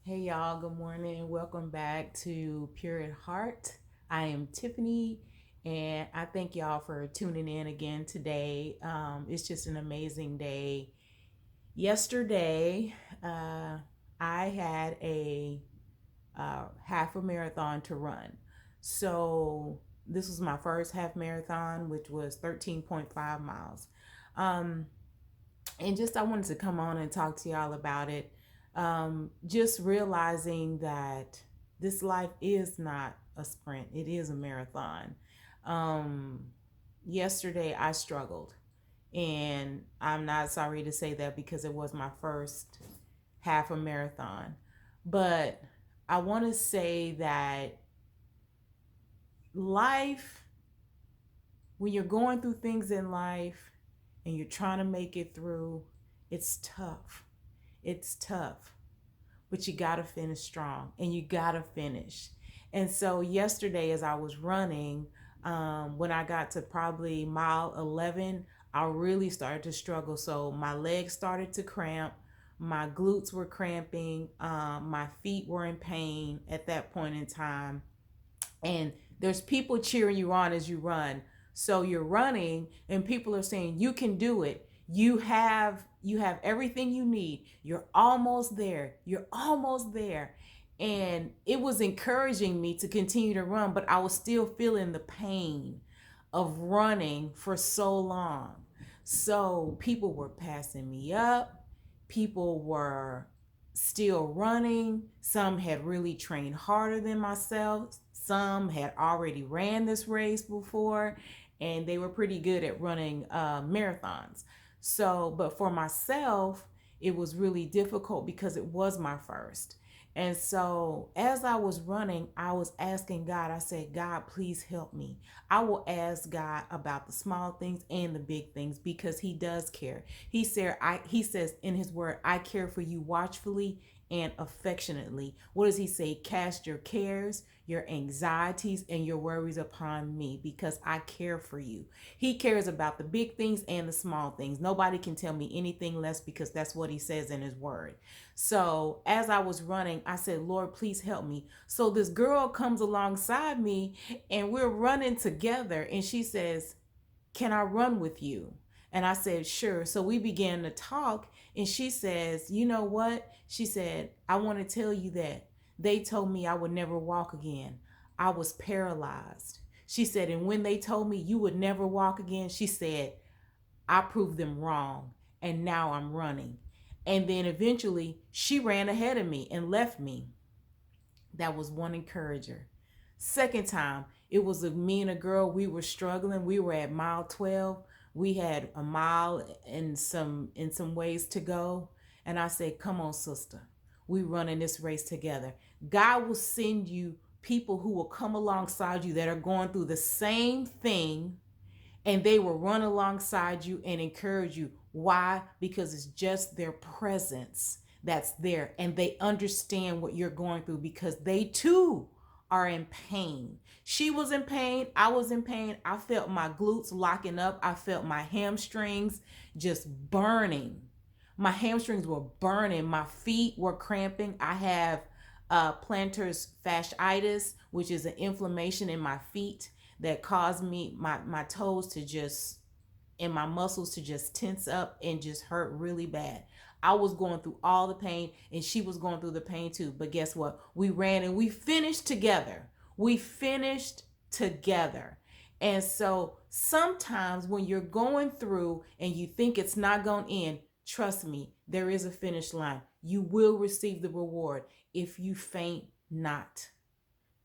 Hey y'all, good morning. Welcome back to Pure at Heart. I am Tiffany and I thank y'all for tuning in again today. It's just an amazing day. Yesterday, I had a half a marathon to run. So this was my first half marathon, which was 13.5 miles. Um, and just I wanted to come on and talk to y'all about it. Just realizing that this life is not a sprint, it is a marathon. Um, Yesterday I struggled, and I'm not sorry to say that because it was my first half a marathon. But I want to say that life, when you're going through things in life and you're trying to make it through, it's tough. It's tough, but you got to finish strong and you got to finish. And so, yesterday, as I was running, when I got to probably mile 11, I really started to struggle. So, my legs started to cramp, my glutes were cramping, my feet were in pain at that point in time, and there's people cheering you on as you run. So you're running and people are saying you can do it. You have everything you need. You're almost there. You're almost there. And it was encouraging me to continue to run, but I was still feeling the pain of running for so long. So people were passing me up. People were still running. Some had really trained harder than myself. Some had already ran this race before, and they were pretty good at running marathons. So, but for myself, it was really difficult because it was my first. And so, as I was running, I was asking God, I said, God, please help me. I will ask God about the small things and the big things because He does care. He says in His word, I care for you watchfully and affectionately. What does He say? Cast your cares, your anxieties, and your worries upon me because I care for you. He cares about the big things and the small things. Nobody can tell me anything less because that's what He says in His word. So as I was running, I said, Lord, please help me. So this girl comes alongside me and we're running together, and she says, can I run with you? And I said, sure. So we began to talk, and she says, you know what? She said, I want to tell you that they told me I would never walk again. I was paralyzed. She said, and when they told me you would never walk again, she said, I proved them wrong, and now I'm running. And then eventually she ran ahead of me and left me. That was one encourager. Second time, it was me and a girl. We were struggling. We were at mile 12. We had a mile and some ways to go. And I said, come on, sister. We running this race together. God will send you people who will come alongside you that are going through the same thing, and they will run alongside you and encourage you. Why? Because it's just their presence that's there, and they understand what you're going through because they too are in pain. She was in pain. I was in pain. I felt my glutes locking up. I felt my hamstrings just burning. My hamstrings were burning. My feet were cramping. I have plantar fasciitis, which is an inflammation in my feet that caused me my toes to just and my muscles to just tense up and just hurt really bad. I was going through all the pain and she was going through the pain too. But guess what? We ran and we finished together. We finished together. And so sometimes when you're going through and you think it's not going to end, trust me, there is a finish line. You will receive the reward if you faint not.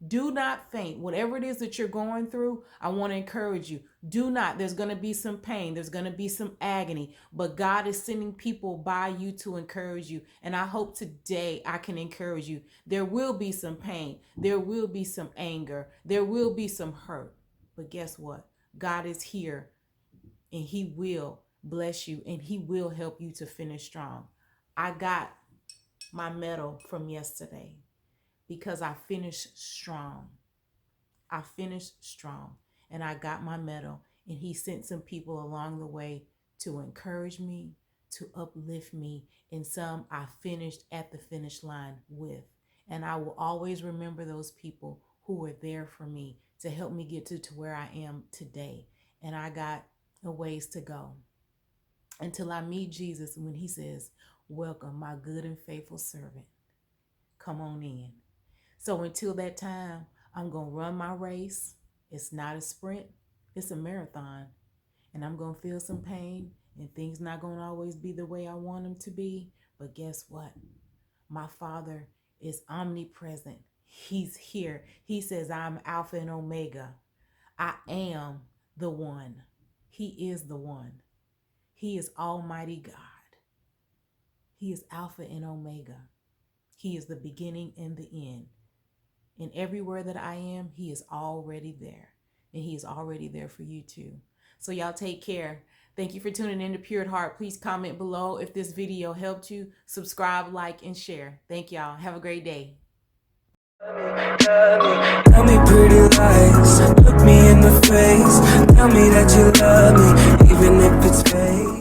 Do not faint. Whatever it is that you're going through, I want to encourage you. Do not. There's going to be some pain. There's going to be some agony. But God is sending people by you to encourage you. And I hope today I can encourage you. There will be some pain. There will be some anger. There will be some hurt. But guess what? God is here, and He will bless you, and He will help you to finish strong. I got my medal from yesterday because I finished strong. I finished strong and I got my medal. And He sent some people along the way to encourage me, to uplift me, and some I finished at the finish line with. And I will always remember those people who were there for me to help me get to where I am today. And I got a ways to go until I meet Jesus when he says, welcome, my good and faithful servant. Come on in. So until that time, I'm going to run my race. It's not a sprint, it's a marathon. And I'm going to feel some pain, and things not going to always be the way I want them to be. But guess what? My Father is omnipresent. He's here. He says, I'm Alpha and Omega. I am the one. He is the one. He is Almighty God. He is Alpha and Omega. He is the beginning and the end. And everywhere that I am, he is already there. And he is already there for you too. So y'all take care. Thank you for tuning in to Pure at Heart. Please comment below if this video helped you. Subscribe, like, and share. Thank y'all. Have a great day. Tell me pretty lies, look me in the face. Tell me that you love me, even if it's fake.